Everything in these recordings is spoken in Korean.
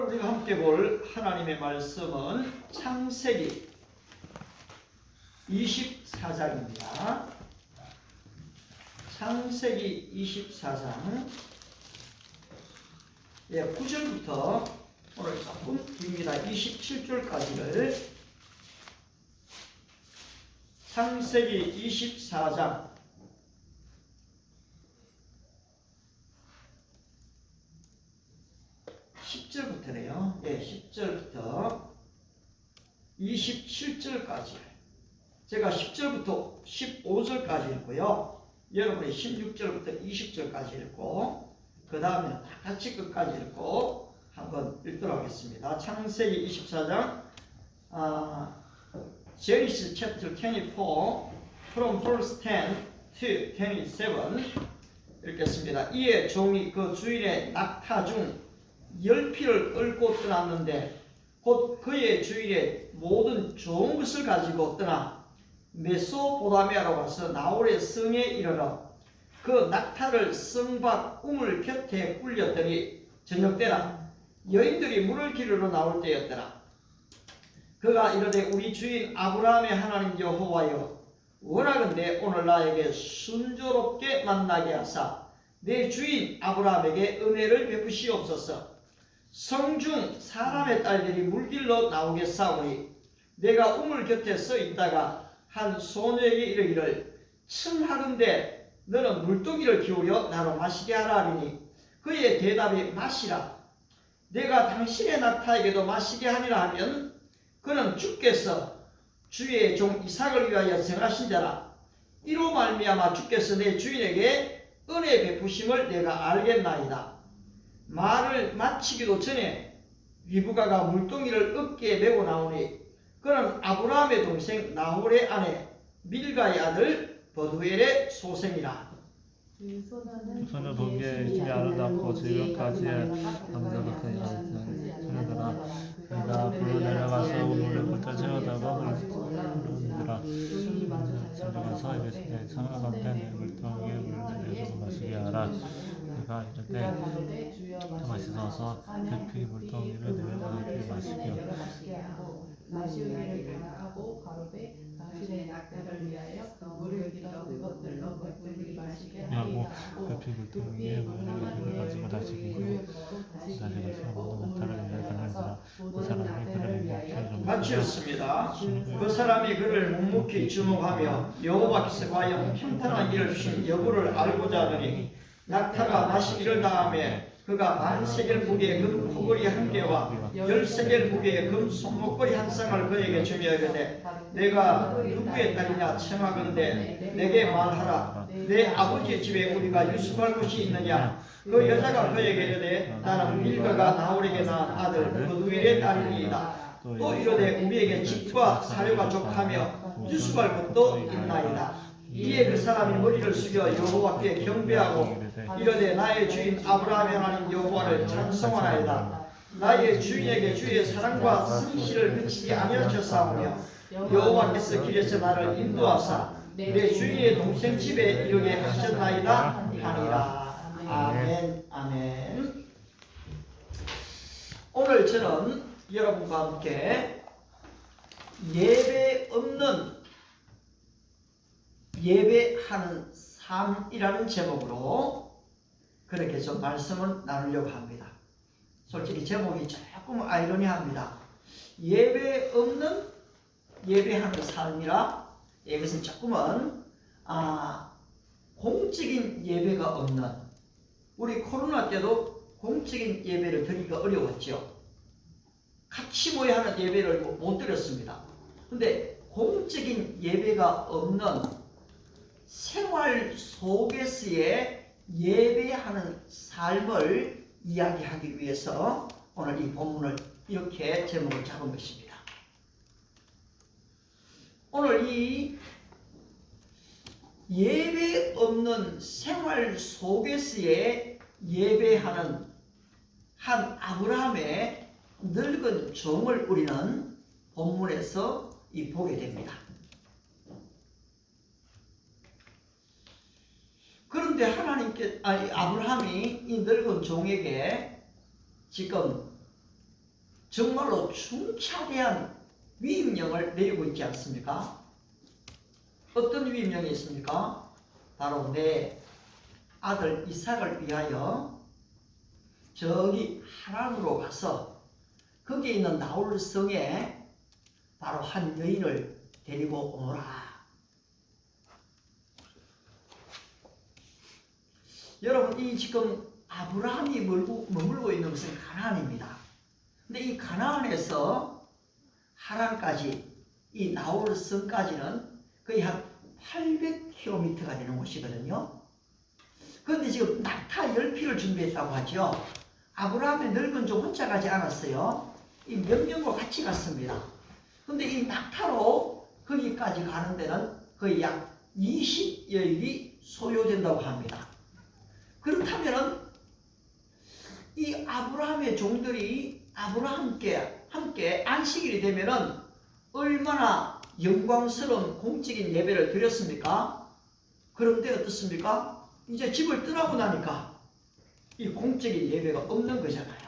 우리가 함께 볼 하나님의 말씀은 창세기 24장입니다. 창세기 24장 9절부터 오늘 조금 깁니다. 27절까지를 창세기 24장 10절부터네요. 10절부터 27절까지. 제가 10절부터 15절까지 읽고요. 여러분이 16절부터 20절까지 읽고, 그 다음에 다 같이 끝까지 읽고 한번 읽도록 하겠습니다. 창세기 24장, Genesis chapter 24, from verse 10 to 27 읽겠습니다. 이에 종이 그 주인의 낙타 중 10피를 끌고 떠났는데 곧 그의 주인의 모든 좋은 것을 가지고 떠나 메소포타미아로 가서 나홀의 성에 이르러 그 낙타를 성 밖 우물 곁에 굴렸더니 저녁때라 여인들이 물을 기르러 나올 때였더라. 그가 이르되 우리 주인 아브라함의 하나님 여호와여, 원하건대 오늘 나에게 순조롭게 만나게 하사 내 주인 아브라함에게 은혜를 베푸시옵소서. 성중 사람의 딸들이 물길로 나오겠사오니 내가 우물 곁에 서 있다가 한 소녀에게 이르기를 청하건대 너는 물동이를 기울여 나로 마시게 하라 하리니 그의 대답이 마시라. 내가 당신의 낙타에게도 마시게 하리라 하면 그는 주께서 주의 종 이삭을 위하여 정하신 자라. 이로 말미암아 주께서 내 주인에게 은혜 베푸심을 내가 알겠나이다. 말을 마치기도 전에 리브가가 물동이를 어깨에 메고 나오니 그는 아브라함의 동생 나홀의 아내 밀가의 아들 버두엘의 소생이라. 소녀 보기에 힘이 아름답고 즐겁까지 남자부터 여자들아 내가 불로 내려가서 우물부터 채우다가 물들어 저리가서 이르시되 청하건대 내 물동이에 물을 내주고 마시게 하라. 내가 이르되 더 마시소서. 급히 물동이를 내려가게 마시게 하고 마시우기를 당하고 가로되 당신의 낙타를 위하여 물을 길어 그것들로 백분들이 마시게 하고 급히 물동이에 물을 가지고 다시기로 자리에서 모든 낙타를 위하여 가는지라. 그 사람이 그를 묵묵히 같이 읽습니다. 그 사람이 그를 묵묵히 주목하며 여호와께서 과연 평탄한 일을 주신 여부를 알고자 하더니 낙타가 마시기를 다음에 그가 10,000개를 무게의 금 포걸이 1개와 10,000개를 무게의 금 손목걸이 1쌍을 그에게 주며 이르되 내가 누구의 딸이냐 청하건대 내게 말하라. 내 아버지의 집에 우리가 유숙할 곳이 있느냐. 그 여자가 그에게 이르되 나는 밀가가 나홀에게 낳은 아들 버두엘의 딸이니이다. 또 이르되 우리에게 집과 사료가 족하며 유숙할 곳도 있나이다. 이에 그 사람이 머리를 숙여 여호와께 경배하고 이르되 나의 주인 아브라함의 하나님 여호와를 찬송하나이다. 나의 주인에게 주의 사랑과 성실을 그치지 아니하셨사오며 여호와께서 길에서 나를 인도하사 내 주인의 동생 집에 이르게 하셨나이다 하니라. 아멘. 아멘. 오늘 저는 여러분과 함께 예배 없는 예배하는 삶이라는 제목으로 그렇게 좀 말씀을 나누려고 합니다. 솔직히 제목이 조금 아이러니합니다. 예배 없는 예배하는 삶이라 이것은 조금은 공적인 예배가 없는, 우리 코로나 때도 공적인 예배를 드리기가 어려웠죠. 같이 모여 하는 예배를 못 드렸습니다. 근데 공적인 예배가 없는 생활 속에서의 예배하는 삶을 이야기하기 위해서 오늘 이 본문을 이렇게 제목을 잡은 것입니다. 오늘 이 예배 없는 생활 속에서의 예배하는 한 아브라함의 늙은 종을 우리는 본문에서 보게 됩니다. 그런데 아브라함이 이 늙은 종에게 지금 정말로 중차대한 위임령을 내리고 있지 않습니까? 어떤 위임령이 있습니까? 바로 내 아들 이삭을 위하여 저기 하란으로 가서 거기에 있는 나홀 성에 바로 한 여인을 데리고 오너라. 여러분, 이 지금 아브라함이 머물고 있는 것은 가나안입니다. 근데 이 가나안에서 하란까지, 이 나홀 성까지는 거의 한 800km가 되는 곳이거든요. 그런데 지금 낙타 10피를 준비했다고 하죠. 아브라함의 늙은 종 혼자 가지 않았어요. 이 몇 명과 같이 갔습니다. 근데 이 낙타로 거기까지 가는 데는 거의 약 20여일이 소요된다고 합니다. 그렇다면은 이 아브라함의 종들이 아브라함께 함께 안식일이 되면은 얼마나 영광스러운 공적인 예배를 드렸습니까? 그런데 어떻습니까? 이제 집을 떠나고 나니까 이 공적인 예배가 없는 거잖아요.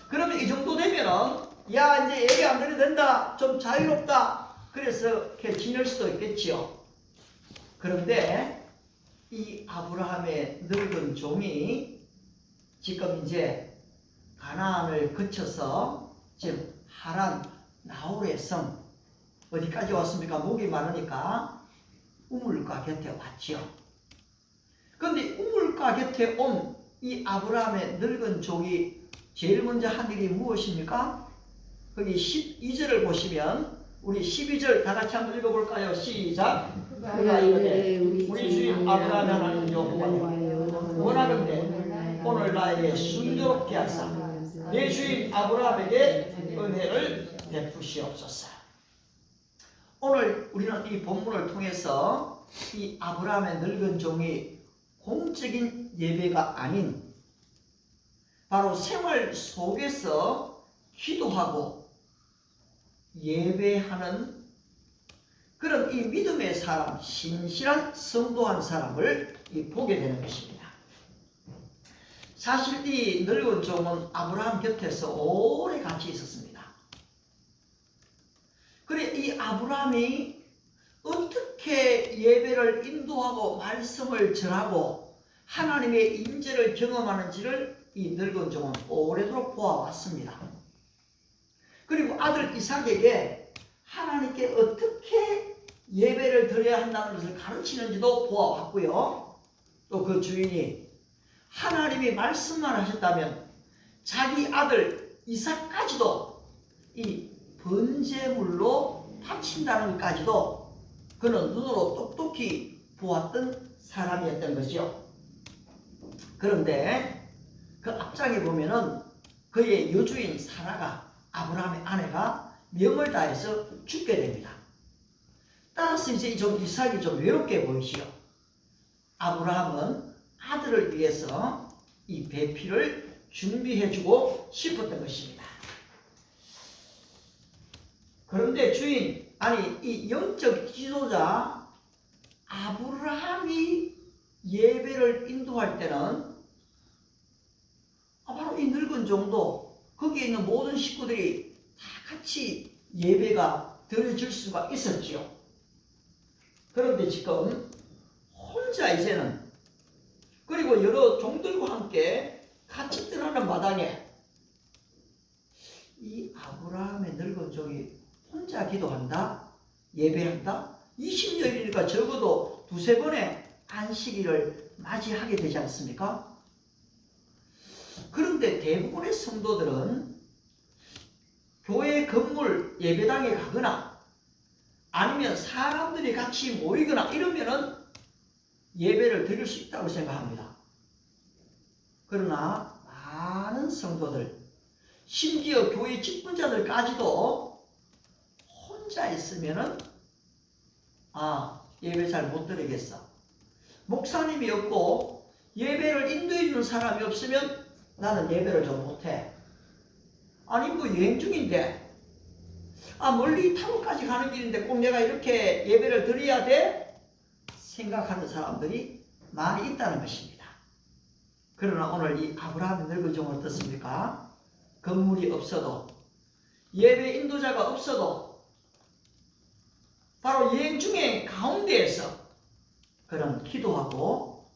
그러면 이 정도 되면은 야, 이제 예배 안 드려도 된다, 좀 자유롭다, 그래서 이렇게 지낼 수도 있겠지요. 그런데 이 아브라함의 늙은 종이 지금 이제 가나안을 거쳐서 지금 하란 나홀의 성 어디까지 왔습니까? 목이 마르니까 우물가 곁에 왔지요. 그런데 우물가 곁에 온 이 아브라함의 늙은 종이 제일 먼저 한 일이 무엇입니까? 거기 12절을 보시면 우리 12절 다 같이 한번 읽어볼까요? 시작. 그가 이르되 우리 주인 아브라함의 하나님 여호와여 원하건대 오늘 나에게 순조롭게 하사 내 주인 아브라함에게 은혜를 베푸시옵소서. 오늘 우리는 이 본문을 통해서 이 아브라함의 늙은 종이 공적인 예배가 아닌 바로 생활 속에서 기도하고 예배하는 그런 이 믿음의 사람, 신실한 성도한 사람을 보게 되는 것입니다. 사실 이 늙은 종은 아브라함 곁에서 오래 같이 있었습니다. 그래, 이 아브라함이 어떻게 예배를 인도하고 말씀을 전하고 하나님의 임재를 경험하는지를 이 늙은 종은 오래도록 보아왔습니다. 그리고 아들 이삭에게 하나님께 어떻게 예배를 드려야 한다는 것을 가르치는지도 보아왔고요. 또 그 주인이 하나님이 말씀만 하셨다면 자기 아들 이삭까지도 이 번제물로 바친다는 것까지도 그는 눈으로 똑똑히 보았던 사람이었던 거죠. 그런데 그 앞장에 보면은 그의 여주인 사라가, 아브라함의 아내가 명을 다해서 죽게 됩니다. 따라서 이제 좀 이삭이 좀 외롭게 보이시오. 아브라함은 아들을 위해서 이 배필을 준비해주고 싶었던 것입니다. 그런데 주인, 아니 이 영적 지도자 아브라함이 예배를 인도할 때는 바로 이 늙은 종도 거기에 있는 모든 식구들이 다 같이 예배가 드려질 수가 있었지요. 그런데 지금 혼자 이제는, 그리고 여러 종들과 함께 같이 떠나는 마당에 이 아브라함의 늙은 종이 혼자 기도한다, 예배한다. 20여일이니까 적어도 두세 번의 안식일을 맞이하게 되지 않습니까? 그런데 대부분의 성도들은 교회 건물 예배당에 가거나 아니면 사람들이 같이 모이거나 이러면은 예배를 드릴 수 있다고 생각합니다. 그러나 많은 성도들, 심지어 교회 직분자들까지도 혼자 있으면은 예배 잘 못 드리겠어. 목사님이 없고 예배를 인도해 주는 사람이 없으면 나는 예배를 좀 못해. 아니 뭐 여행 중인데 멀리 타국까지 가는 길인데 꼭 내가 이렇게 예배를 드려야 돼? 생각하는 사람들이 많이 있다는 것입니다. 그러나 오늘 이 아브라함의 늙은 종은 어떻습니까? 건물이 없어도 예배 인도자가 없어도 바로 여행 중에 가운데에서 그런 기도하고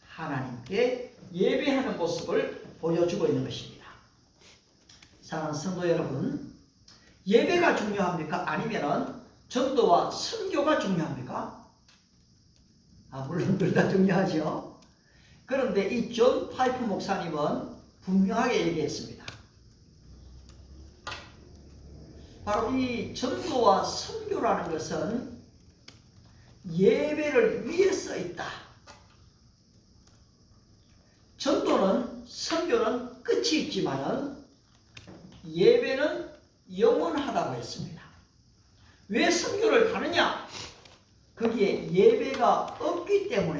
하나님께 예배하는 모습을 보여주고 있는 것입니다. 사랑하는 성도 여러분, 예배가 중요합니까? 아니면 전도와 선교가 중요합니까? 물론 둘 다 중요하죠. 그런데 이 존 파이프 목사님은 분명하게 얘기했습니다. 바로 이 전도와 선교라는 것은 예배를 위해서 있다. 전도는 선교는 끝이 있지만은 예배는 영원하다고 했습니다. 왜 선교를 가느냐? 거기에 예배가 없기 때문에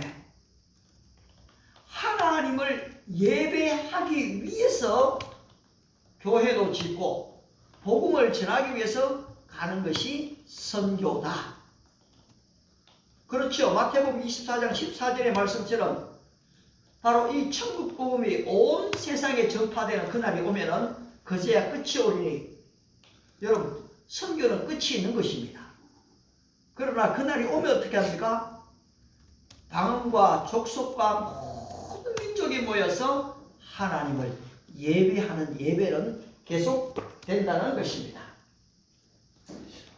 하나님을 예배하기 위해서 교회도 짓고 복음을 전하기 위해서 가는 것이 선교다. 그렇죠. 마태복음 24장 14절의 말씀처럼 바로 이 천국 복음이 온 세상에 전파되는 그날이 오면은 그제야 끝이 오리니, 여러분 선교는 끝이 있는 것입니다. 그러나 그날이 오면 어떻게 합니까? 방언과 족속과 모든 민족이 모여서 하나님을 예배하는 예배는 계속 된다는 것입니다.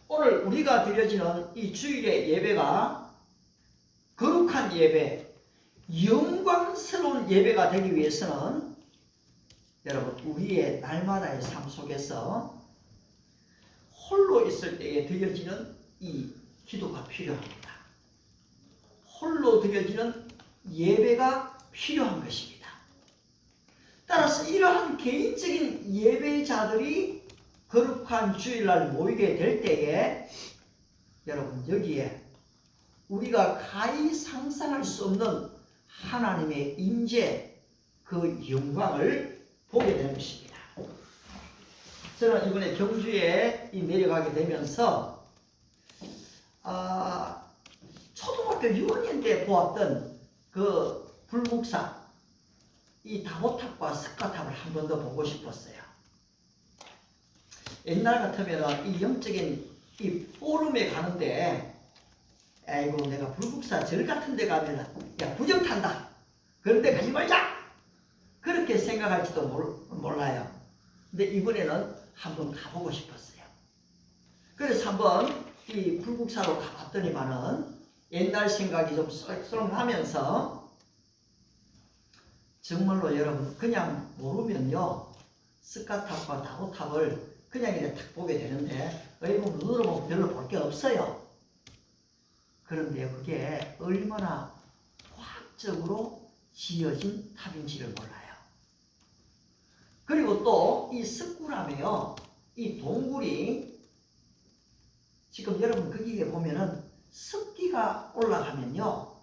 오늘 우리가 드려지는 이 주일의 예배가 거룩한 예배, 영광스러운 예배가 되기 위해서는 여러분 우리의 날마다의 삶 속에서 홀로 있을 때에 드려지는 이 기도가 필요합니다. 홀로 드려지는 예배가 필요한 것입니다. 따라서 이러한 개인적인 예배자들이 거룩한 주일날 모이게 될 때에 여러분 여기에 우리가 가히 상상할 수 없는 하나님의 임재, 그 영광을 보게 되는 것입니다. 저는 이번에 경주에 내려가게 되면서 초등학교 6학년 때 보았던 그 불국사 이 다보탑과 스카탑을 한 번 더 보고 싶었어요. 옛날 같으면 이 영적인 이 포럼에 가는데 아이고 내가 불국사 절 같은 데 가면은 야 부정 탄다, 그런 데 가지 말자, 그렇게 생각할지도 몰라요. 근데 이번에는 한번 가보고 싶었어요. 그래서 한번 이 불국사로 가봤더니만은 옛날 생각이 좀 쏠쏠하면서 정말로 여러분 그냥 모르면요 스카탑과 다보탑을 그냥 이렇게 탁 보게 되는데 어이구 눈으로 보면 별로 볼 게 없어요. 그런데 그게 얼마나 과학적으로 지어진 탑인지를 몰라요. 그리고 또 이 석굴암에요, 이 동굴이 지금 여러분 거기에 보면은 습기가 올라가면요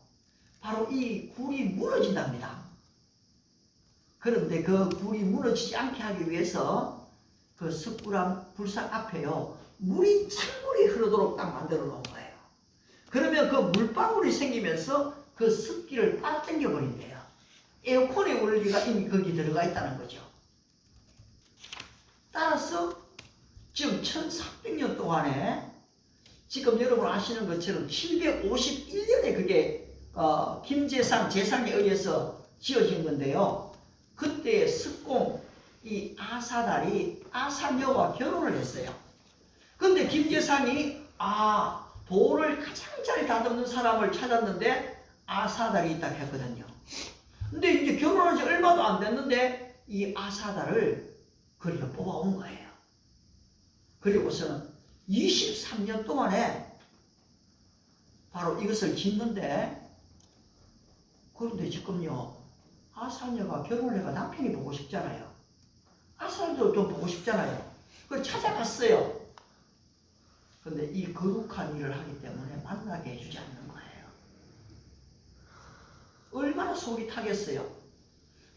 바로 이 굴이 무너진답니다. 그런데 그 굴이 무너지지 않게 하기 위해서 그 석굴암 불상 앞에요 물이 찬물이 흐르도록 딱 만들어 놓은 거예요. 그러면 그 물방울이 생기면서 그 습기를 빨아당겨 버린대요. 에어컨의 원리가 이미 거기 들어가 있다는 거죠. 따라서 지금 1300년 동안에 지금 여러분 아시는 것처럼 751년에 그게 김재상 재상에 의해서 지어진 건데요. 그때 석공 이 아사달이 아사녀와 결혼을 했어요. 근데 김재상이 돌을 가장 잘 다듬는 사람을 찾았는데 아사달이 있다고 했거든요. 근데 이제 결혼한 지 얼마도 안 됐는데 이 아사달을 그리고 뽑아온 거예요. 그리고서는 23년 동안에 바로 이것을 짓는데, 그런데 지금요 아사녀가 결혼을 해가 남편이 보고 싶잖아요. 아사녀도 좀 보고 싶잖아요. 그걸 찾아갔어요. 근데 이 거룩한 일을 하기 때문에 만나게 해주지 않는 거예요. 얼마나 속이 타겠어요.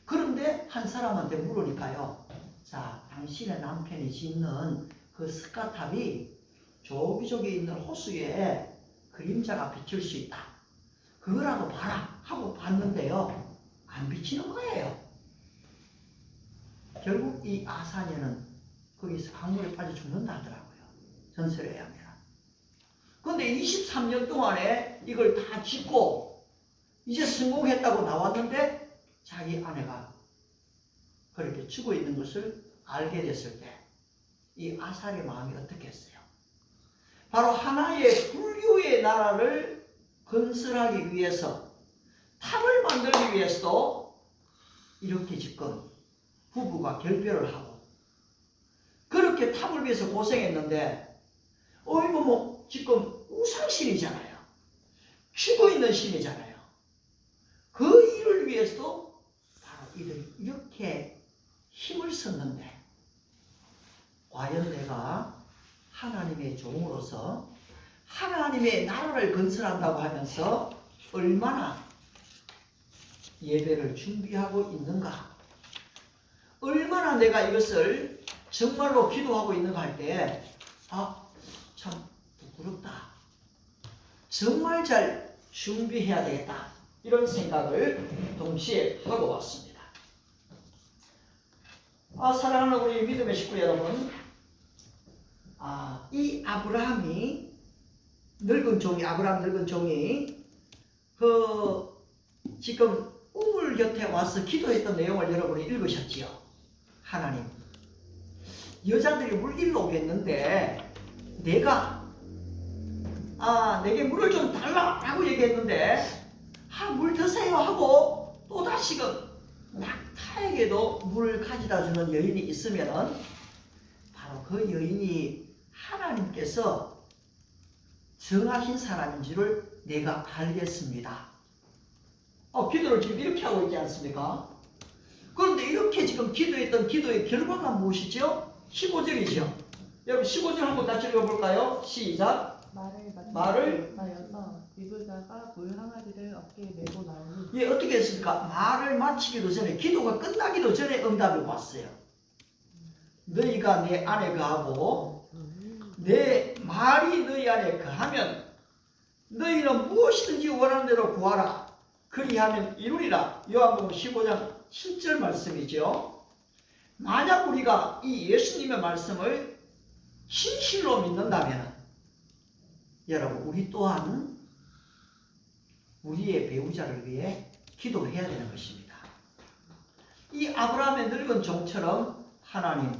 그런데 한 사람한테 물으니까요, 자 당신의 남편이 짓는 그 스카탑이 저기 있는 호수에 그림자가 비칠 수 있다, 그거라도 봐라 하고 봤는데요 안 비치는 거예요. 결국 이 아사냐는 거기서 강물에 빠져 죽는다 하더라고요. 전설에 의하면. 근데 23년 동안에 이걸 다 짓고 이제 성공했다고 나왔는데 자기 아내가 그렇게 죽어 있는 것을 알게 됐을 때 이 아살의 마음이 어떻겠어요? 바로 하나의 불교의 나라를 건설하기 위해서 탑을 만들기 위해서도 이렇게 지금 부부가 결별을 하고 그렇게 탑을 위해서 고생했는데 이거 뭐 지금 우상신이잖아요. 죽어있는 신이잖아요. 그 일을 위해서도 바로 이들이 이렇게 힘을 썼는데 과연 내가 하나님의 종으로서 하나님의 나라를 건설한다고 하면서 얼마나 예배를 준비하고 있는가, 얼마나 내가 이것을 정말로 기도하고 있는가 할 때 참 부끄럽다, 정말 잘 준비해야 되겠다, 이런 생각을 동시에 하고 왔습니다. 사랑하는 우리 믿음의 식구 여러분, 이 아브라함이 아브라함 늙은 종이 지금 우물 곁에 와서 기도했던 내용을 여러분이 읽으셨지요. 하나님, 여자들이 물 일로 오겠는데 내가 내게 물을 좀 달라라고 얘기했는데 물 드세요 하고 또 다시금 낙타에게도 물을 가져다 주는 여인이 있으면은 바로 그 여인이 하나님께서 정하신 사람인 줄을 내가 알겠습니다. 기도를 지금 이렇게 하고 있지 않습니까? 그런데 이렇게 지금 기도했던 기도의 결과가 무엇이죠? 15절이죠. 여러분 15절 한번 다시 읽어볼까요? 시작. 말을 마치여서 미불자가 물 항아리를 어깨에 메고 나오니 예, 어떻게 했습니까? 말을 마치기도 전에, 기도가 끝나기도 전에 응답이 왔어요. 너희가 내 안에 거하고 내 말이 너희 안에 거하면 너희는 무엇이든지 원하는 대로 구하라. 그리하면 이루리라. 요한복음 15장 7절 말씀이죠. 만약 우리가 이 예수님의 말씀을 진실로 믿는다면 여러분, 우리 또한 우리의 배우자를 위해 기도해야 되는 것입니다. 이 아브라함의 늙은 종처럼 하나님,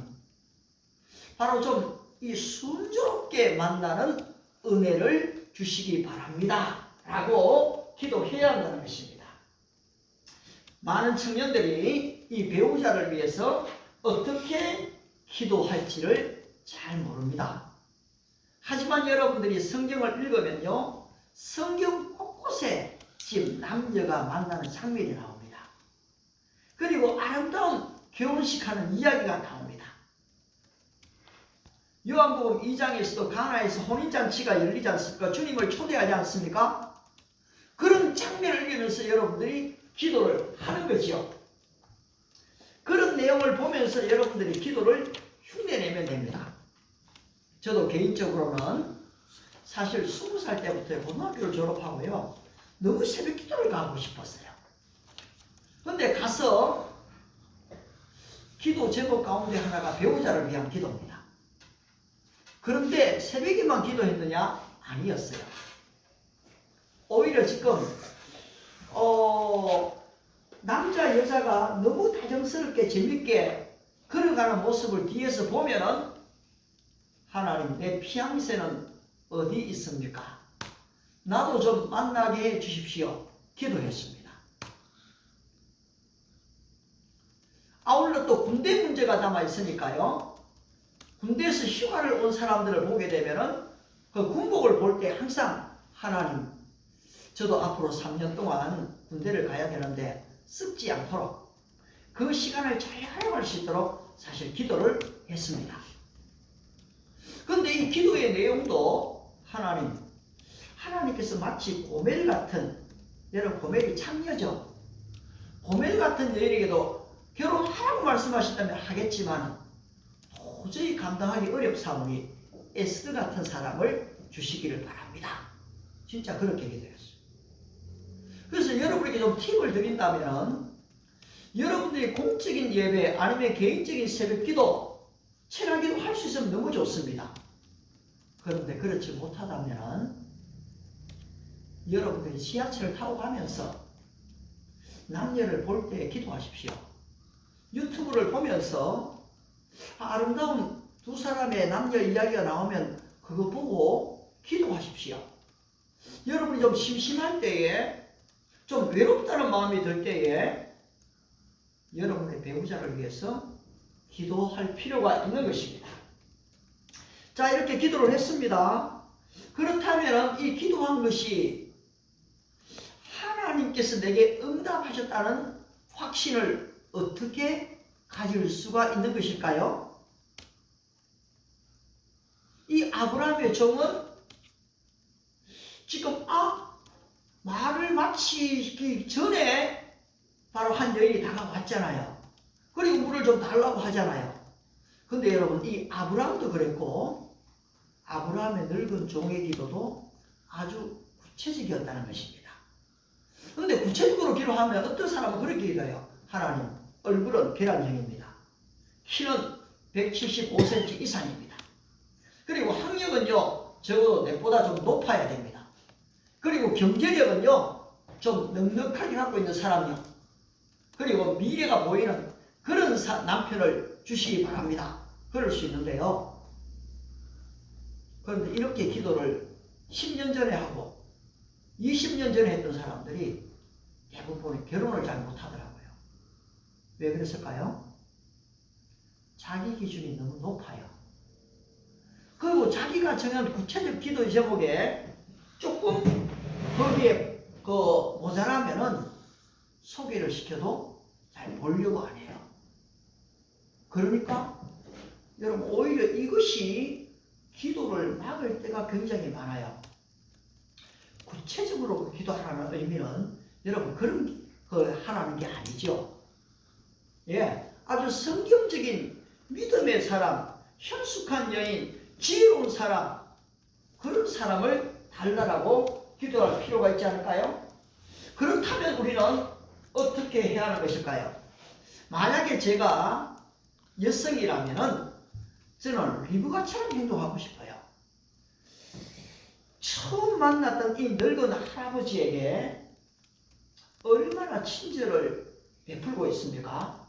바로 좀 이 순조롭게 만나는 은혜를 주시기 바랍니다 라고 기도해야 한다는 것입니다. 많은 청년들이 이 배우자를 위해서 어떻게 기도할지를 잘 모릅니다. 하지만 여러분들이 성경을 읽으면요, 성경 곳곳에 지금 남녀가 만나는 장면이 나옵니다. 그리고 아름다운 결혼식하는 이야기가 나옵니다. 요한복음 2장에서도 가나에서 혼인잔치가 열리지 않습니까? 주님을 초대하지 않습니까? 그런 장면을 읽으면서 여러분들이 기도를 하는 거죠. 그런 내용을 보면서 여러분들이 기도를 흉내내면 됩니다. 저도 개인적으로는 사실 20살 때부터 고등학교를 졸업하고요, 너무 새벽 기도를 가고 싶었어요. 근데 가서 기도 제목 가운데 하나가 배우자를 위한 기도입니다. 그런데 새벽에만 기도했느냐? 아니었어요. 오히려 지금 남자 여자가 너무 다정스럽게 재밌게 걸어가는 모습을 뒤에서 보면은 하나님, 내 피앙새는 어디 있습니까? 나도 좀 만나게 해 주십시오. 기도했습니다. 아울러 또 군대 문제가 남아 있으니까요, 군대에서 휴가를 온 사람들을 보게 되면은 그 군복을 볼 때 항상 하나님, 저도 앞으로 3년 동안 군대를 가야 되는데 습지 않도록 그 시간을 잘 활용할 수 있도록 사실 기도를 했습니다. 그런데 이 기도의 내용도 하나님께서 마치 고멜 같은, 여러분 고멜이 창녀죠. 고멜 같은 여인에게도 결혼하라고 말씀하신다면 하겠지만 도저히 감당하기 어렵사오니 에스더 같은 사람을 주시기를 바랍니다. 진짜 그렇게 기도했어요. 그래서 여러분에게 좀 팁을 드린다면, 여러분들이 공적인 예배 아니면 개인적인 새벽기도 체라기도 할 수 있으면 너무 좋습니다. 그런데 그렇지 못하다면 여러분들이 지하철을 타고 가면서 남녀를 볼 때 기도하십시오. 유튜브를 보면서 아름다운 두 사람의 남녀 이야기가 나오면 그거 보고 기도하십시오. 여러분이 좀 심심할 때에, 좀 외롭다는 마음이 들 때에 여러분의 배우자를 위해서 기도할 필요가 있는 것입니다. 자, 이렇게 기도를 했습니다. 그렇다면 이 기도한 것이 하나님께서 내게 응답하셨다는 확신을 어떻게 가질 수가 있는 것일까요? 이 아브라함의 종은 지금 말을 마치기 전에 바로 한 여인이 다가왔잖아요. 그리고 물을 좀 달라고 하잖아요. 근데 여러분, 이 아브라함도 그랬고 아브라함의 늙은 종의 기도도 아주 구체적이었다는 것입니다. 그런데 구체적으로 기도하면 어떤 사람은 그렇게 기도해요. 하나님, 얼굴은 계란형입니다. 키는 175cm 이상입니다. 그리고 학력은요, 적어도 내보다 좀 높아야 됩니다. 그리고 경제력은요, 좀 넉넉하게 갖고 있는 사람이요. 그리고 미래가 보이는 그런 남편을 주시기 바랍니다. 그럴 수 있는데요. 그런데 이렇게 기도를 10년 전에 하고 20년 전에 했던 사람들이 대부분 결혼을 잘 못하더라고요. 왜 그랬을까요? 자기 기준이 너무 높아요. 그리고 자기가 정한 구체적 기도 제목에 조금 거기에 모자라면은 소개를 시켜도 잘 보려고 안 해요. 그러니까 여러분, 오히려 이것이 기도를 막을 때가 굉장히 많아요. 구체적으로 기도하라는 의미는 여러분 그런 하라는 게 아니죠. 예, 아주 성경적인 믿음의 사람, 현숙한 여인, 지혜로운 사람, 그런 사람을 달라라고 기도할 필요가 있지 않을까요? 그렇다면 우리는 어떻게 해야 하는 것일까요? 만약에 제가 여성이라면은 저는 리브가처럼 행동하고 싶어요. 처음 만났던 이 늙은 할아버지에게 얼마나 친절을 베풀고 있습니까?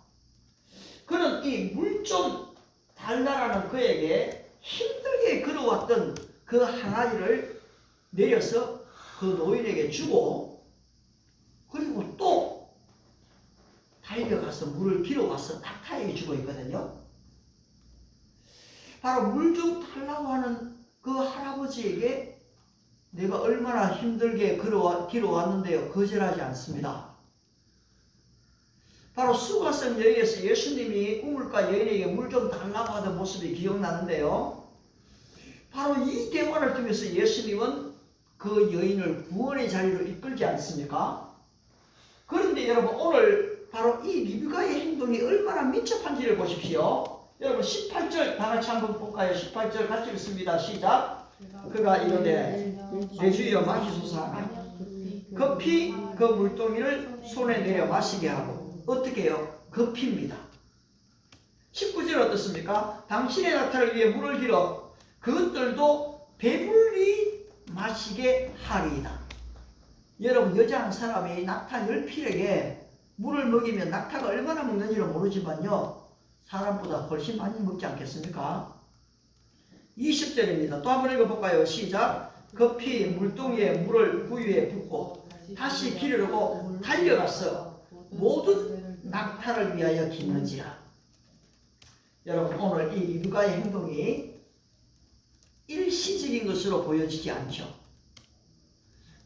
그는 이 물 좀 달라라는 그에게 힘들게 걸어왔던 그 항아리를 내려서 그 노인에게 주고, 그리고 또 달려가서 물을 길어와서 낙타에게 주고 있거든요. 바로 물 좀 달라고 하는 그 할아버지에게 내가 얼마나 힘들게 길어왔는데요, 거절하지 않습니다. 바로 수가성 여인에서 예수님이 우물가 여인에게 물 좀 달라고 하던 모습이 기억나는데요, 바로 이 대화를 통해서 예수님은 그 여인을 구원의 자리로 이끌지 않습니까? 그런데 여러분, 오늘 바로 이 리브가의 행동이 얼마나 민첩한지를 보십시오. 여러분 18절 다 같이 한번 볼까요? 18절 같이 읽습니다. 시작. 그가 이르되 내 주여 마시소서 하며 급히 그 물동이를 손에 내려 마시게 하고, 어떻게 해요? 급히입니다. 19절 어떻습니까? 당신의 낙타를 위해 물을 길어 그것들도 배불리 마시게 하리이다. 여러분, 여자 한 사람이 낙타 10필에게 물을 먹이면 낙타가 얼마나 먹는지는 모르지만요, 사람보다 훨씬 많이 먹지 않겠습니까? 20절입니다. 또 한번 읽어볼까요? 시작. 급히 물동이에 물을 부위에 붓고 다시 기르려고 달려가서 모든 낙타를 위하여 깃는지라. 여러분, 오늘 이 리브가의 행동이 일시적인 것으로 보여지지 않죠.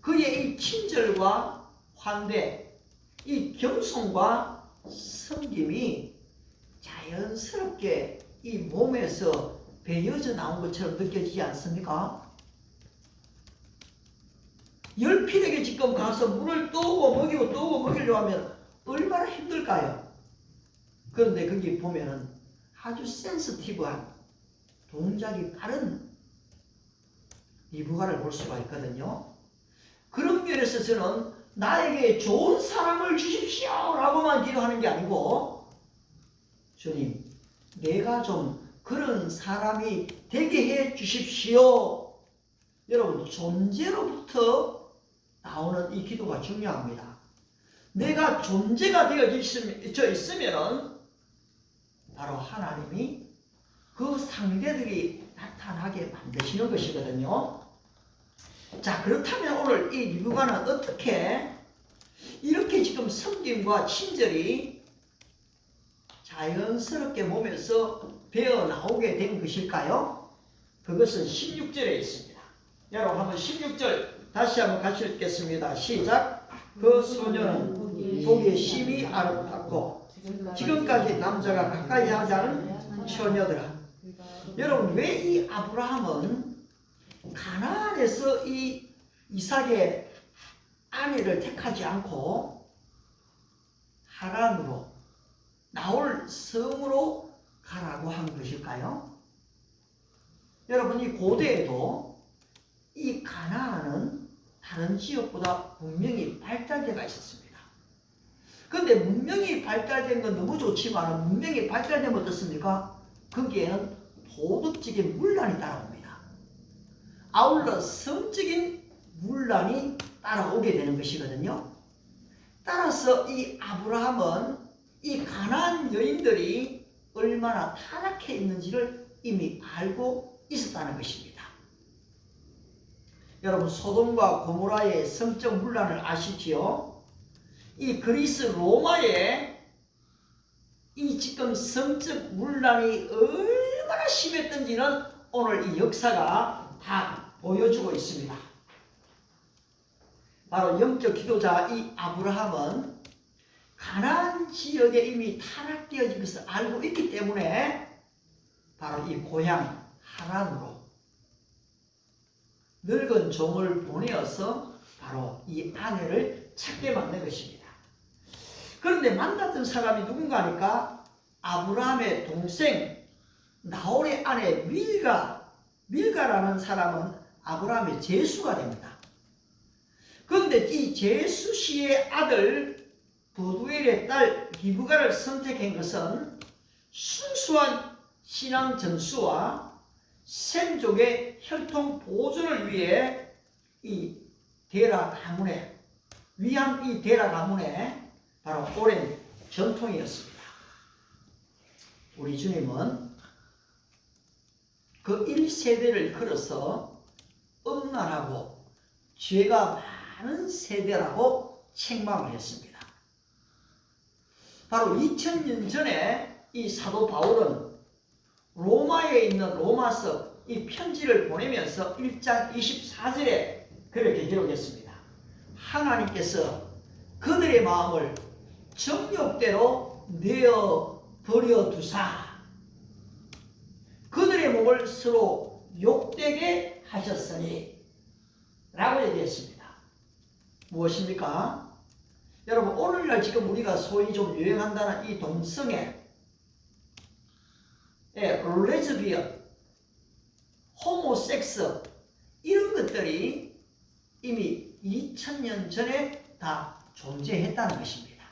그의 이 친절과 환대, 이 겸손과 섬김이 자연스럽게 이 몸에서 배어져 나온 것처럼 느껴지지 않습니까? 10필에게 지금 가서 물을 떠오고 먹이고 떠오고 먹이려고 하면 얼마나 힘들까요? 그런데 거기 보면은 아주 센시티브한 동작이 빠른 리브가를 볼 수가 있거든요. 그런 면에서 저는 나에게 좋은 사람을 주십시오 라고만 기도하는 게 아니고 주님 내가 좀 그런 사람이 되게 해 주십시오. 여러분 존재로부터 나오는 이 기도가 중요합니다. 내가 존재가 되어져 있으면 바로 하나님이 그 상대들이 나타나게 만드시는 것이거든요. 자, 그렇다면 오늘 이 리브가는 어떻게 이렇게 지금 섬김과 친절이 자연스럽게 몸에서 배어 나오게 된 것일까요? 그것은 16절에 있습니다. 여러분 한번 16절 다시 한번 같이 읽겠습니다. 시작. 그 소녀는 보기에 심히 아름답고 지금까지 남자가 가까이 하지 않은 처녀더라. 여러분 왜 이 아브라함은 가나안에서 이 이삭의 아내를 택하지 않고 하란으로 나홀 성으로 가라고 한 것일까요? 여러분 이 고대에도 이 가나안은 다른 지역보다 분명히 발달되어 있었습니다. 그런데 문명이 발달된 건 너무 좋지만 문명이 발달되면 어떻습니까? 거기에는 도덕적인 문란이 따라옵니다. 아울러 성적인 문란이 따라오게 되는 것이거든요. 따라서 이 아브라함은 이 가나안 여인들이 얼마나 타락해 있는지를 이미 알고 있었다는 것입니다. 여러분 소돔과 고모라의 성적 문란을 아시지요? 이 그리스 로마의 이 지금 성적 문란이 얼마나 심했던지는 오늘 이 역사가 다 보여주고 있습니다. 바로 영적 기도자 이 아브라함은 가나안 지역에 이미 타락되어진 것을 알고 있기 때문에 바로 이 고향 하란으로 늙은 종을 보내어서 바로 이 아내를 찾게 만든 것입니다. 그런데 만났던 사람이 누군가 하니까 아브라함의 동생 나홀의 아내 밀가라는 사람은 아브라함의 제수가 됩니다. 그런데 이 제수 씨의 아들 버두엘의 딸 리브가를 선택한 것은 순수한 신앙 전수와 셈족의 혈통 보존을 위해 이 데라 가문에 위한 이 데라 가문의 바로 오랜 전통이었습니다. 우리 주님은 그 1세대를 걸어서 음란하고 죄가 많은 세대라고 책망을 했습니다. 바로 2000년 전에 이 사도 바울은 로마에 있는 로마서 이 편지를 보내면서 1장 24절에 그렇게 기록했습니다. 하나님께서 그들의 마음을 정욕대로 내어버려 두사 그들의 몸을 서로 욕되게 하셨으니 라고 얘기했습니다. 무엇입니까? 여러분 오늘날 지금 우리가 소위 좀 유행한다는 이 동성애 레즈비언 호모섹스 이런 것들이 이미 2000년 전에 다 존재했다는 것입니다.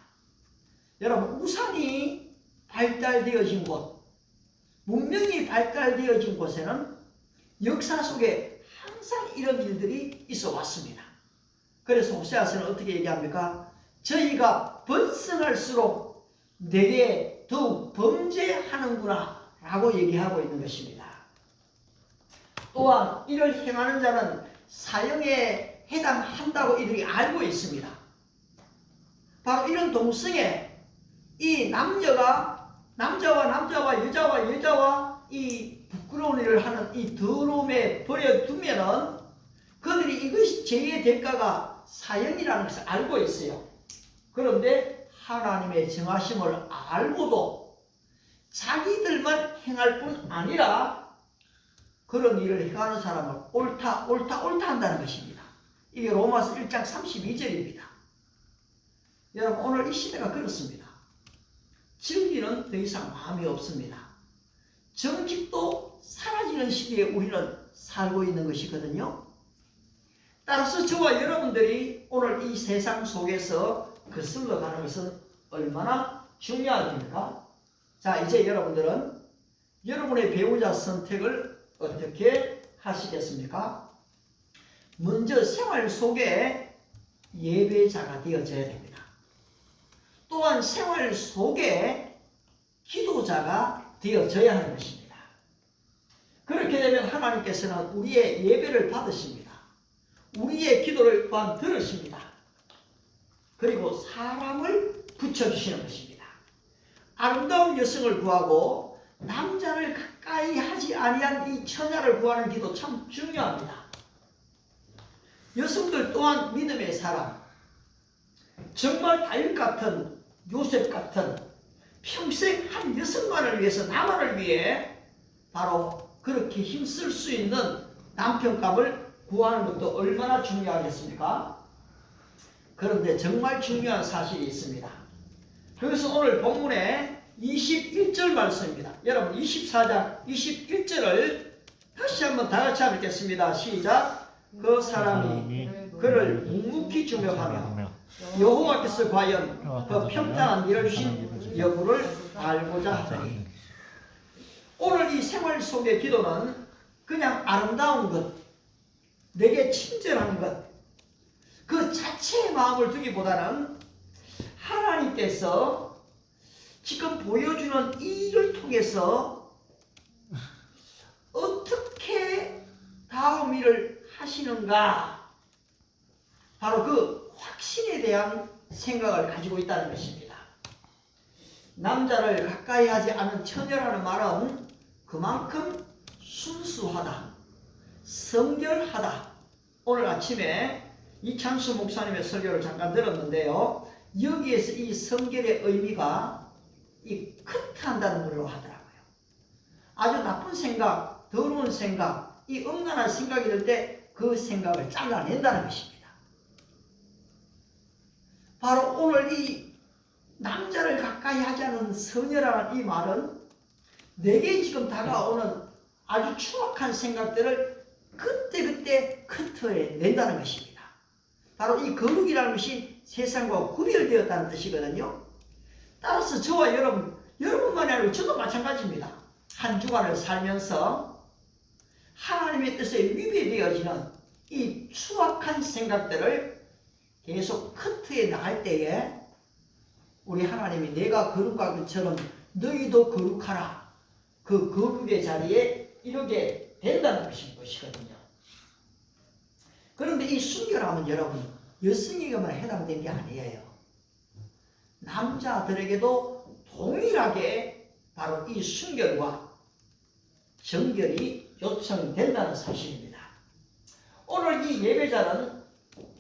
여러분 우상이 발달되어진 곳 문명이 발달되어진 곳에는 역사 속에 항상 이런 일들이 있어 왔습니다. 그래서 호세아서는 어떻게 얘기합니까? 저희가 번성할수록 내게 더욱 범죄하는구나 라고 얘기하고 있는 것입니다. 또한 이를 행하는 자는 사형에 해당한다고 이들이 알고 있습니다. 바로 이런 동성애 이 남자와 여자와 여자와 이 부끄러운 일을 하는 이 더러움에 버려두면은 그들이 이것이 죄의 대가가 사형이라는 것을 알고 있어요. 그런데 하나님의 정하심을 알고도 자기들만 행할 뿐 아니라 그런 일을 행하는 사람을 옳다 한다는 것입니다. 이게 로마서 1장 32절입니다. 여러분 오늘 이 시대가 그렇습니다. 정의는 더 이상 마음이 없습니다. 정직도 사라지는 시대에 우리는 살고 있는 것이거든요. 따라서 저와 여러분들이 오늘 이 세상 속에서 거슬러 가는 것은 얼마나 중요한 겁니까? 자, 이제 여러분들은 여러분의 배우자 선택을 어떻게 하시겠습니까? 먼저 생활 속에 예배자가 되어져야 됩니다. 또한 생활 속에 기도자가 되어져야 하는 것입니다. 그렇게 되면 하나님께서는 우리의 예배를 받으십니다. 우리의 기도를 또한 들으십니다. 그리고 사람을 붙여주시는 것입니다. 아름다운 여성을 구하고 남자를 가까이 하지 아니한 이 처녀를 구하는 기도 참 중요합니다. 여성들 또한 믿음의 사람, 정말 다윗 같은, 요셉 같은 평생 한 여성만을 위해서, 나만을 위해 바로 그렇게 힘쓸 수 있는 남편감을 구하는 것도 얼마나 중요하겠습니까? 그런데 정말 중요한 사실이 있습니다. 그래서 오늘 본문의 21절 말씀입니다. 여러분 24장 21절을 다시 한번 다 같이 읽겠습니다. 시작. 그 사람이 그를 묵묵히 주목하며 여호와께서 과연 그 평탄한 일을 주신 여부를 알고자 하더니, 오늘 이 생활 속의 기도는 그냥 아름다운 것, 내게 친절한 것, 그 자체의 마음을 두기보다는 하나님께서 지금 보여주는 이 일을 통해서 어떻게 다음 일을 하시는가, 바로 그 확신에 대한 생각을 가지고 있다는 것입니다. 남자를 가까이 하지 않은 처녀라는 말은 그만큼 순수하다, 성결하다. 오늘 아침에 이창수 목사님의 설교를 잠깐 들었는데요. 여기에서 이 성결의 의미가 이 커트한다는 걸로 하더라고요. 아주 나쁜 생각, 더러운 생각, 이 음란한 생각이 들 때 그 생각을 잘라낸다는 것입니다. 바로 오늘 이 남자를 가까이 하지 않은 처녀라는 이 말은 내게 지금 다가오는 아주 추악한 생각들을 그때그때 커트해낸다는 것입니다. 바로 이 거룩이라는 것이 세상과 구별되었다는 뜻이거든요. 따라서 저와 여러분만이 아니고 저도 마찬가지입니다. 한 주간을 살면서 하나님의 뜻에 위배되어지는 이 추악한 생각들을 계속 커트해 나갈 때에 우리 하나님이 내가 거룩한 것처럼 너희도 거룩하라, 그 거룩의 자리에 이르게 된다는 것이거든요. 그런데 이 순결함은 여러분 여성에게만 해당된 게 아니에요. 남자들에게도 동일하게 바로 이 순결과 정결이 요청된다는 사실입니다. 오늘 이 예배자는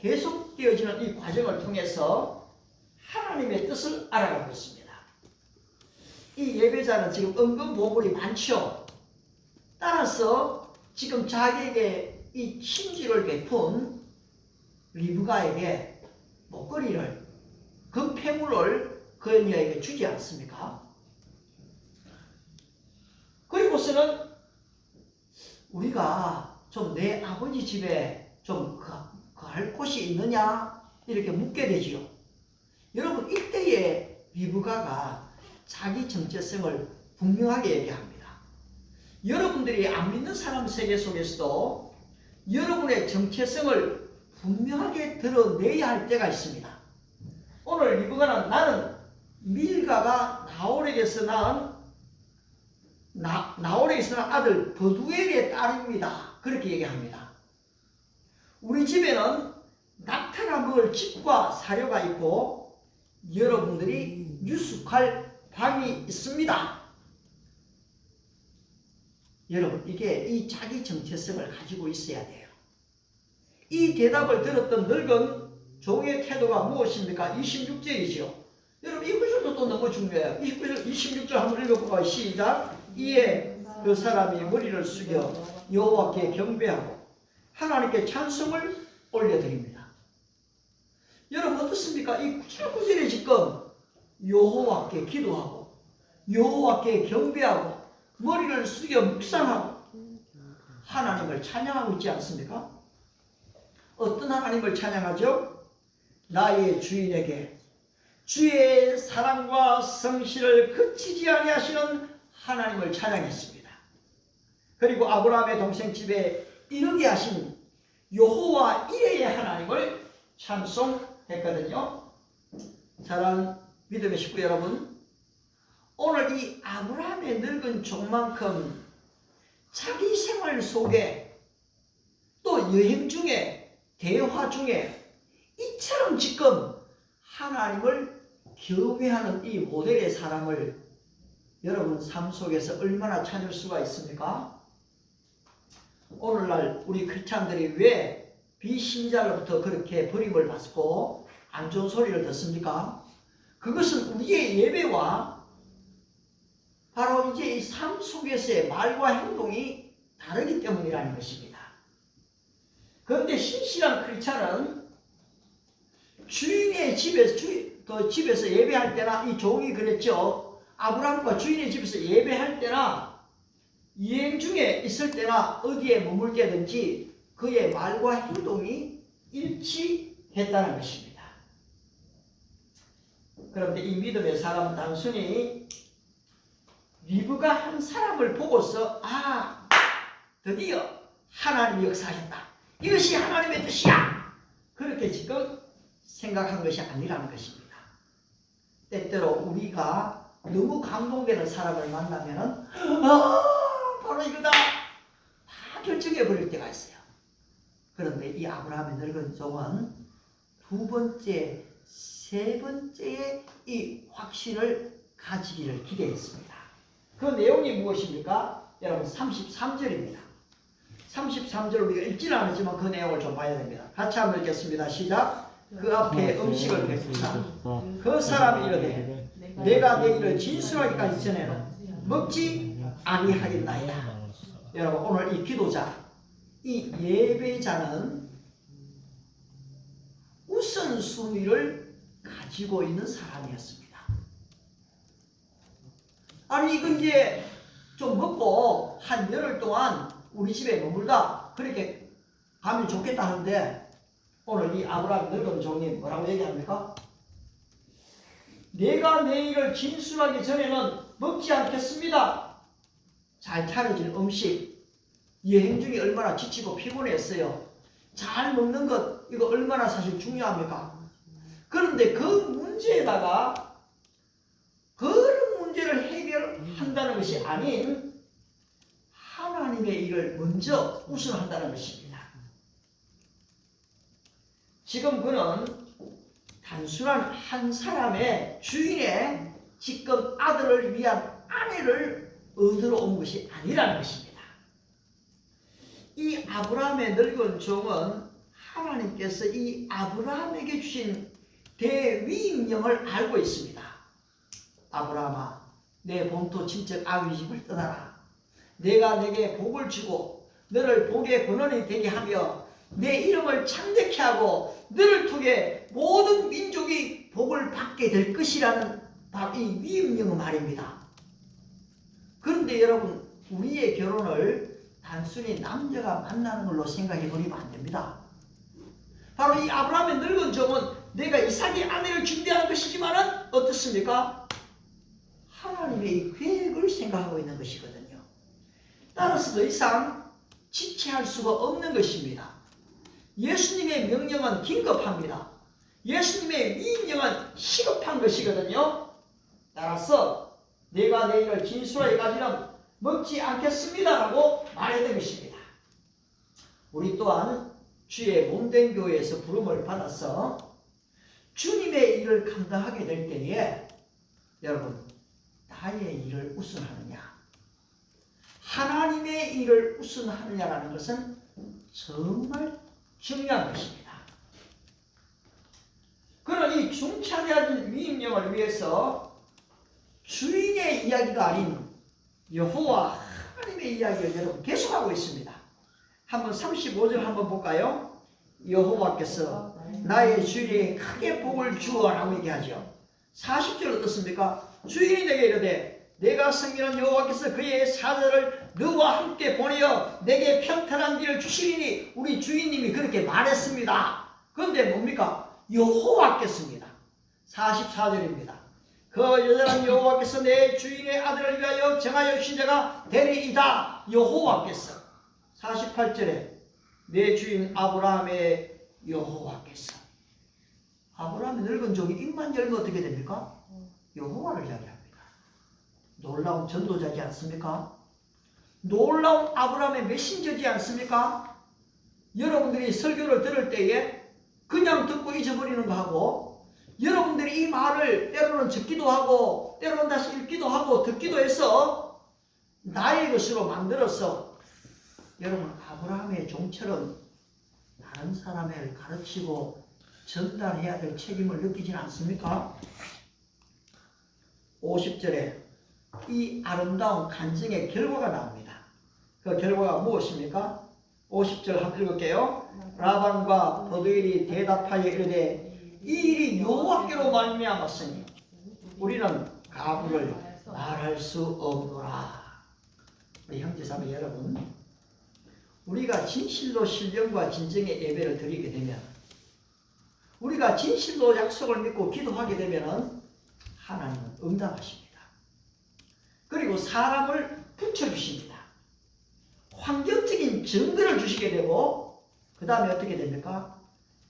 계속되어지는 이 과정을 통해서 하나님의 뜻을 알아가고 있습니다. 이 예배자는 지금 은근 보물이 많죠. 따라서 지금 자기에게 이 친지를 베푼 리브가에게 목걸이를, 그 폐물을 그녀에게 주지 않습니까? 그리고서는 우리가 좀 내 아버지 집에 좀 갈 곳이 있느냐 이렇게 묻게 되지요. 여러분 이때에 리브가가 자기 정체성을 분명하게 얘기합니다. 여러분들이 안 믿는 사람 세계 속에서도 여러분의 정체성을 분명하게 드러내야 할 때가 있습니다. 오늘 리브가는 나는 밀가가 나홀에게서 낳은 아들 버두엘의 딸입니다. 그렇게 얘기합니다. 우리 집에는 낙타가 먹을 집과 사료가 있고 여러분들이 유숙할 방이 있습니다. 여러분 이게 이 자기 정체성을 가지고 있어야 돼요. 이 대답을 들었던 늙은 종의 태도가 무엇입니까? 26절이죠. 여러분 이 구절도 또 너무 중요해요. 26절 한번 읽어볼까요? 시작. 이에 그 사람이 머리를 숙여 여호와께 경배하고 하나님께 찬송을 올려드립니다. 여러분 어떻습니까? 이 구절구절에 지금 여호와께 기도하고 여호와께 경배하고 머리를 숙여 묵상하고 하나님을 찬양하고 있지 않습니까? 어떤 하나님을 찬양하죠? 나의 주인에게 주의 사랑과 성실을 그치지 아니하시는 하나님을 찬양했습니다. 그리고 아브라함의 동생 집에 이르게 하신 여호와 이레의 하나님을 찬송했거든요. 사랑하는 믿음의 식구 여러분, 오늘 이 아브라함의 늙은 종만큼 자기 생활 속에 또 여행 중에 대화 중에 이처럼 지금 하나님을 경외하는 이 모델의 사람을 여러분 삶 속에서 얼마나 찾을 수가 있습니까? 오늘날 우리 크리스찬들이 왜 비신자로부터 그렇게 버림을 받고 안 좋은 소리를 듣습니까? 그것은 우리의 예배와 바로 이제 이 삶 속에서의 말과 행동이 다르기 때문이라는 것입니다. 그런데 신실한 크리스찬은 주인의 집에서 예배할 때나 이 종이 그랬죠. 아브라함과 주인의 집에서 예배할 때나 여행 중에 있을 때나 어디에 머물게든지 그의 말과 행동이 일치했다는 것입니다. 그런데 이 믿음의 사람은 단순히 리브가 한 사람을 보고서 드디어 하나님이 역사하셨다. 이것이 하나님의 뜻이야. 그렇게 지금 생각한 것이 아니라는 것입니다. 때때로 우리가 너무 감동되는 사람을 만나면은 바로 이거다 다 결정해 버릴 때가 있어요. 그런데 이 아브라함의 늙은 종은 두 번째, 세 번째의 이 확신을 가지기를 기대했습니다. 그 내용이 무엇입니까? 여러분 33절입니다. 33절 우리가 읽지는 않았지만 그 내용을 좀 봐야 됩니다. 같이 한번 읽겠습니다. 시작. 그 앞에 음식을 베푸사 그 사람이 이르되 내가 내 일을 진술하기까지 전에는 먹지 아니하겠나이다. 여러분 오늘 이 기도자, 이 예배자는 우선순위를 가지고 있는 사람이었습니다. 아니 이건 이제 좀 먹고 한 열흘 동안 우리 집에 머물다 그렇게 가면 좋겠다 하는데 오늘 이 아브라함 늙은 종이 뭐라고 얘기합니까? 내가 내 일을 진술하기 전에는 먹지 않겠습니다. 잘 차려진 음식, 여행 중에 얼마나 지치고 피곤했어요. 잘 먹는 것 이거 얼마나 사실 중요합니까? 그런데 그 문제에다가 그런 문제를 해결한다는 것이 아닌 하나님의 일을 먼저 우선한다는 것입니다. 지금 그는 단순한 한 사람의 주인의 지금 아들을 위한 아내를 얻으러 온 것이 아니라는 것입니다. 이 아브라함의 늙은 종은 하나님께서 이 아브라함에게 주신 대위임령을 알고 있습니다. 아브라함아, 내 본토 친척 아비 집을 떠나라. 내가 내게 복을 주고 너를 복의 근원이 되게 하며 내 이름을 창대케 하고 너를 통해 모든 민족이 복을 받게 될 것이라는 바로 이 위임령의 말입니다. 그런데 여러분, 우리의 결혼을 단순히 남자가 만나는 걸로 생각해 버리면 안 됩니다. 바로 이 아브라함의 늙은 종은 내가 이삭의 아내를 준비하는 것이지만은 어떻습니까? 하나님의 이 계획을 생각하고 있는 것이거든요. 따라서 더 이상 지체할 수가 없는 것입니다. 예수님의 명령은 긴급합니다. 예수님의 위임령은 시급한 것이거든요. 따라서 내가 내 일을 진술하기까지는 먹지 않겠습니다라고 말했던 것입니다. 우리 또한 주의 몸된 교회에서 부름을 받아서 주님의 일을 감당하게 될 때에 여러분 나의 일을 우선하느냐 하나님의 일을 우선하느냐라는 것은 정말 중요한 것입니다. 그러나 이 중차대한 위임령을 위해서 주인의 이야기가 아닌 여호와 하나님의 이야기를 여러분 계속하고 있습니다. 한번 35절 한번 볼까요? 여호와께서 나의 주인에게 크게 복을 주어라고 얘기하죠. 40절 어떻습니까? 주인이 내게 이르되 내가 섬기는 여호와께서 그의 사자를 나를 너와 함께 보내어 내게 평탄한 길을 주시리니 우리 주인님이 그렇게 말했습니다. 그런데 뭡니까? 여호와께서입니다. 44절입니다. 그 여자는 여호와께서 내 주인의 아들을 위하여 정하여 주신 자가 되리이다. 여호와께서. 48절에 내 주인 아브라함의 여호와께서. 아브라함의 늙은 종이 입만 열면 어떻게 됩니까? 여호와를 이야기합니다. 놀라운 전도자지 않습니까? 놀라운 아브라함의 메신저지 않습니까? 여러분들이 설교를 들을 때에 그냥 듣고 잊어버리는 거 하고, 여러분들이 이 말을 때로는 듣기도 하고 때로는 다시 읽기도 하고 듣기도 해서 나의 것으로 만들어서 여러분 아브라함의 종처럼 다른 사람을 가르치고 전달해야 될 책임을 느끼지 않습니까? 50절에 이 아름다운 간증의 결과가 나옵니다. 그 결과가 무엇입니까? 50절 한번 읽을게요. 라반과 버두엘이 대답하여 이르되 이 일이 여호와께로 말미암았으니 우리는 가부를 말할 수 없노라. 우리 형제자매 여러분, 우리가 진실로 신령과 진정의 예배를 드리게 되면, 우리가 진실로 약속을 믿고 기도하게 되면 하나님은 응답하십니다. 그리고 사람을 붙여주십니다. 환경적인 증거를 주시게 되고 그 다음에 어떻게 됩니까?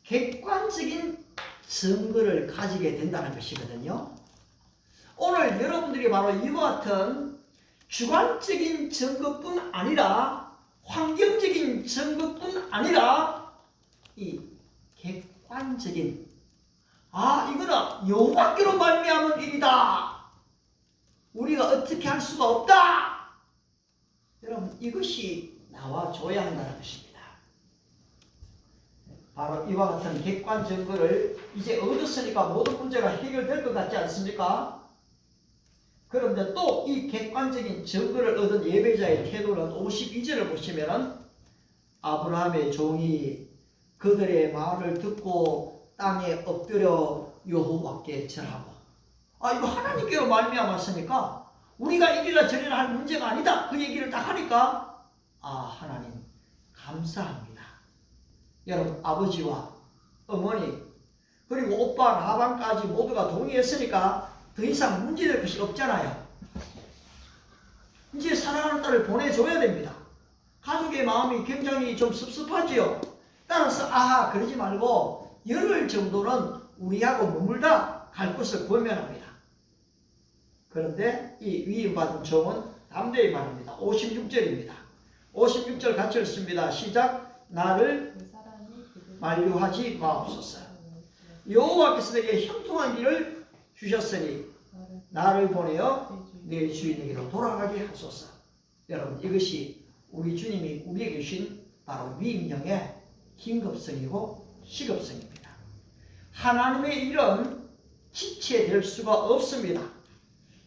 객관적인 증거를 가지게 된다는 것이거든요. 오늘 여러분들이 바로 이와 같은 주관적인 증거뿐 아니라 환경적인 증거뿐 아니라 이 객관적인 이거는 여호와께로 말미암은 일이다. 우리가 어떻게 할 수가 없다. 여러분 이것이 나와줘야 한다는 것입니다. 바로 이와 같은 객관 증거를 이제 얻었으니까 모든 문제가 해결될 것 같지 않습니까? 그런데 또 이 객관적인 증거를 얻은 예배자의 태도는 52절을 보시면 아브라함의 종이 그들의 말을 듣고 땅에 엎드려 여호와께 절하고, 이거 하나님께로 말미암았으니까 우리가 이리라 저리라 할 문제가 아니다. 그 얘기를 딱 하니까 하나님 감사합니다. 여러분 아버지와 어머니 그리고 오빠 라반까지 모두가 동의했으니까 더 이상 문제될 것이 없잖아요. 이제 사랑하는 딸을 보내줘야 됩니다. 가족의 마음이 굉장히 좀 섭섭하지요. 따라서 그러지 말고 열흘 정도는 우리하고 머물다 갈 곳을 구매합니다. 그런데 이 위임받은 종은 담대히 말합니다. 56절입니다. 56절 같이 읽습니다. 시작. 나를 만류하지 마옵소서. 여호와께서 내게 형통한 길을 주셨으니 나를 보내어 내 주인에게로 돌아가게 하소서. 여러분 이것이 우리 주님이 우리에게 주신 바로 위임령의 긴급성이고 시급성입니다. 하나님의 일은 지체될 수가 없습니다.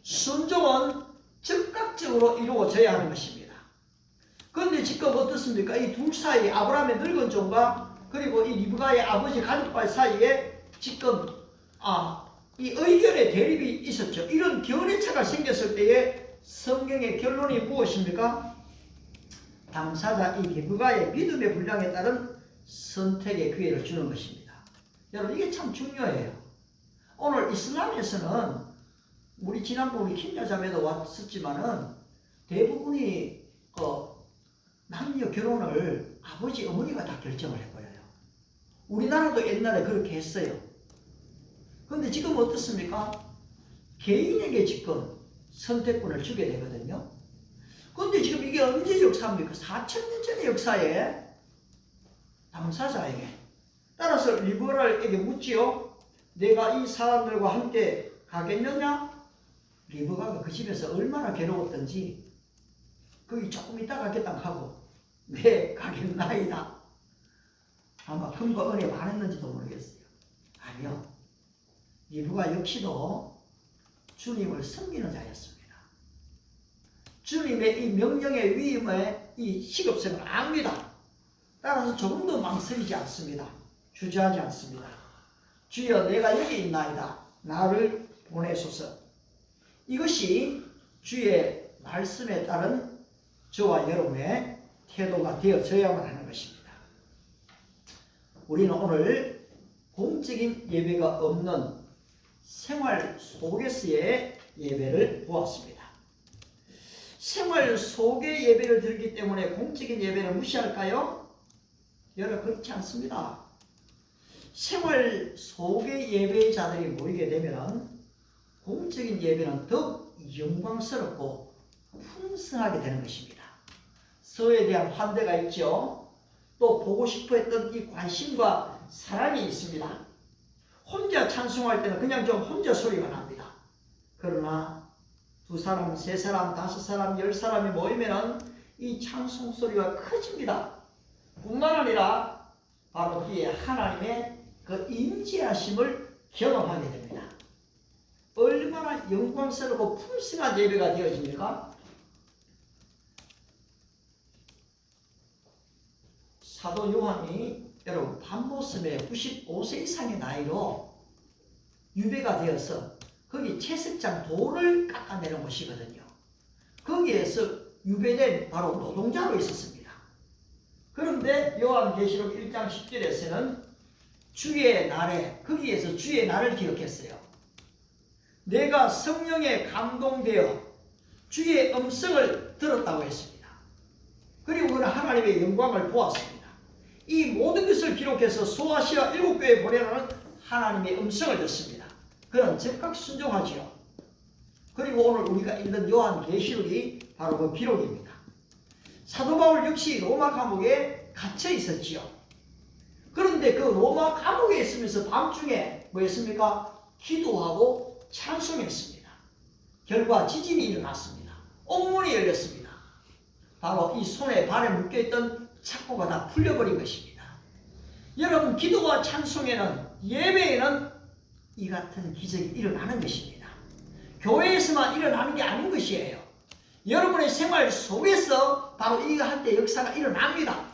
순종은 즉각적으로 이루어져야 하는 것입니다. 그런데 지금 어떻습니까? 이 둘 사이 아브라함의 늙은 종과 그리고 이 리브가의 아버지 가족과의 사이에 지금 이 의견의 대립이 있었죠. 이런 견해차가 생겼을 때에 성경의 결론이 무엇입니까? 당사자 이 리브가의 믿음의 분량에 따른 선택의 기회를 주는 것입니다. 여러분 이게 참 중요해요. 오늘 이슬람에서는 우리 지난번 우리 킴야자매도 왔었지만은 대부분이 남녀 결혼을 아버지 어머니가 다 결정을 해버려요. 우리나라도 옛날에 그렇게 했어요. 그런데 지금 어떻습니까? 개인에게 지금 선택권을 주게 되거든요. 그런데 지금 이게 언제 역사입니까? 4,000년 전의 역사에 당사자에게. 따라서 리브가에게 묻지요. 내가 이 사람들과 함께 가겠느냐? 리브가가 그 집에서 얼마나 괴로웠던지 거기 조금 있다 가겠다 하고 네 가겠나이다. 아마 금과 은혜 많았는지도 모르겠어요. 아니요. 리브가 역시도 주님을 섬기는 자였습니다. 주님의 이 명령의 위임의 이 시급성을 압니다. 따라서 조금도 망설이지 않습니다. 주저하지 않습니다. 주여 내가 여기 있나이다. 나를 보내소서. 이것이 주의 말씀에 따른 저와 여러분의 태도가 되어져야만 하는 것입니다. 우리는 오늘 공적인 예배가 없는 생활 속에서의 예배를 보았습니다. 생활 속의 예배를 드리기 때문에 공적인 예배를 무시할까요? 여러분, 그렇지 않습니다. 생활 속의 예배자들이 모이게 되면 공적인 예배는 더욱 영광스럽고 풍성하게 되는 것입니다. 서에 대한 환대가 있죠. 또 보고 싶어 했던 이 관심과 사랑이 있습니다. 혼자 찬송할 때는 그냥 좀 혼자 소리가 납니다. 그러나 2사람, 3사람, 5사람, 10사람이 모이면은 이 찬송 소리가 커집니다. 뿐만 아니라 바로 뒤에 하나님의 그 임재하심을 경험하게 됩니다. 얼마나 영광스럽고 풍성한 예배가 되어집니까? 사도 요한이 여러분 밤모섬에 95세 이상의 나이로 유배가 되어서 거기 채석장 돌을 깎아내는 곳이거든요. 거기에서 유배된 바로 노동자로 있었습니다. 그런데 요한계시록 1장 10절에서는 주의 날에 거기에서 주의 날을 기억했어요. 내가 성령에 감동되어 주의 음성을 들었다고 했습니다. 그리고 그는 하나님의 영광을 보았습니다. 이 모든 것을 기록해서 소아시아 7교회에 보내라는 하나님의 음성을 듣습니다. 그는 즉각 순종하지요. 그리고 오늘 우리가 읽는 요한계시록이 바로 그 기록입니다. 사도 바울 역시 로마 감옥에 갇혀 있었지요. 그런데 그 로마 감옥에 있으면서 밤중에 뭐 했습니까? 기도하고 찬송했습니다. 결과 지진이 일어났습니다. 옥문이 열렸습니다. 바로 이 손에 발에 묶여있던 착고가 다 풀려버린 것입니다. 여러분, 기도와 찬송에는, 예배에는 이 같은 기적이 일어나는 것입니다. 교회에서만 일어나는 게 아닌 것이에요. 여러분의 생활 속에서 바로 이거 할 때 역사가 일어납니다.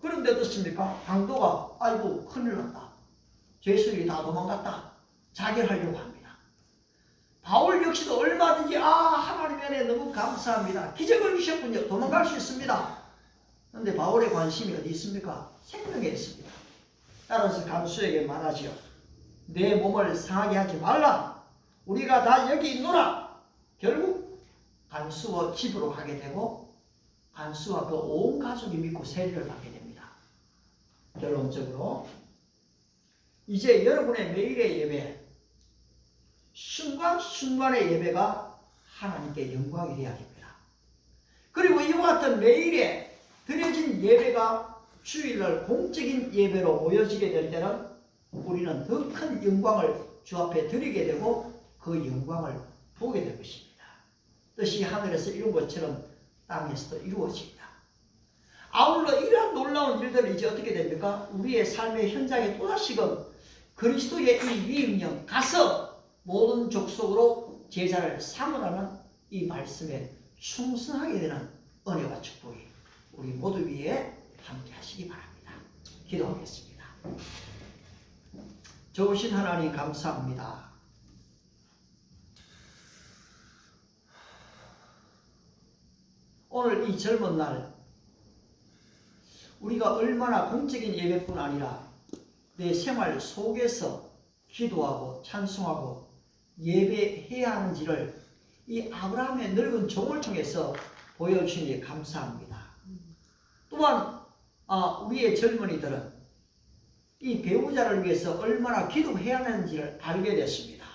그런데 어떻습니까? 강도가 아이고 큰일 났다, 죄수들이 다 도망갔다, 자결하려고 합니다. 바울 역시도 얼마든지 하나님 안에 너무 감사합니다, 기적을 주셨군요, 도망갈 수 있습니다. 그런데 바울의 관심이 어디 있습니까? 생명에 있습니다. 따라서 간수에게 말하지요. 내 몸을 상하게 하지 말라. 우리가 다 여기 있노라. 결국 간수와 집으로 가게 되고 간수와 그 온 가족이 믿고 세례를 받게 됩니다. 결론적으로 이제 여러분의 매일의 예배, 순간순간의 예배가 하나님께 영광이 되어야 됩니다. 그리고 이와 같은 매일에 드려진 예배가 주일날 공적인 예배로 모여지게 될 때는 우리는 더 큰 영광을 주 앞에 드리게 되고 그 영광을 보게 될 것입니다. 뜻이 하늘에서 이룬 것처럼 땅에서도 이루어집니다. 아울러 이러한 놀라운 일들은 이제 어떻게 됩니까? 우리의 삶의 현장에 또다시금 그리스도의 이 위임령, 가서 모든 족속으로 제자를 삼으라는 이 말씀에 충성하게 되는 은혜와 축복이 우리 모두 위에 함께 하시기 바랍니다. 기도하겠습니다. 좋으신 하나님 감사합니다. 오늘 이 젊은 날 우리가 얼마나 공적인 예배뿐 아니라 내 생활 속에서 기도하고 찬송하고 예배해야 하는지를 이 아브라함의 늙은 종을 통해서 보여주시니 감사합니다. 또한 우리의 젊은이들은 이 배우자를 위해서 얼마나 기도해야 하는지를 알게 됐습니다.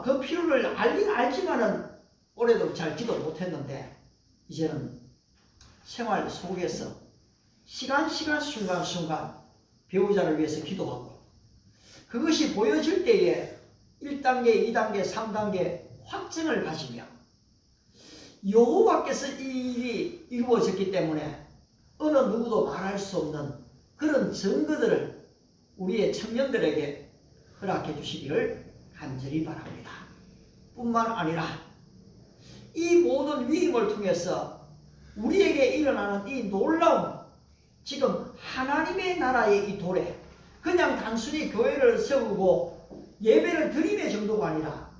그 필요를 알긴 알지만은 올해도 잘 기도 못했는데 이제는 생활 속에서 시간 순간 배우자를 위해서 기도하고 그것이 보여질 때에 1단계, 2단계, 3단계 확증을 가지며 여호와께서 이 일이 이루어졌기 때문에 어느 누구도 말할 수 없는 그런 증거들을 우리의 청년들에게 허락해 주시기를 간절히 바랍니다. 뿐만 아니라 이 모든 위임을 통해서 우리에게 일어나는 이 놀라운 지금 하나님의 나라의 이 도래, 그냥 단순히 교회를 세우고 예배를 드리는 정도가 아니라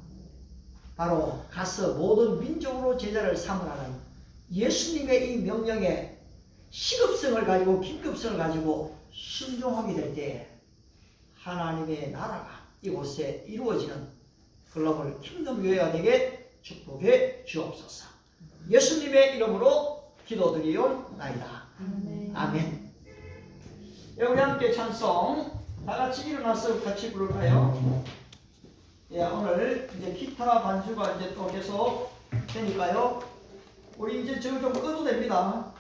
바로 가서 모든 민족으로 제자를 삼으라는 예수님의 이 명령에 시급성을 가지고 긴급성을 가지고 순종하게 될 때 하나님의 나라가 이곳에 이루어지는 글로벌 킹덤 교회가 되게 축복해 주옵소서. 예수님의 이름으로 기도드리옵나이다. 아멘. 우리 함께 찬송 다 같이 일어나서 같이 부를까요? 예, 오늘 이제 기타 반주가 이제 또 계속 되니까요. 우리 이제 저거 좀 꺼도 됩니다.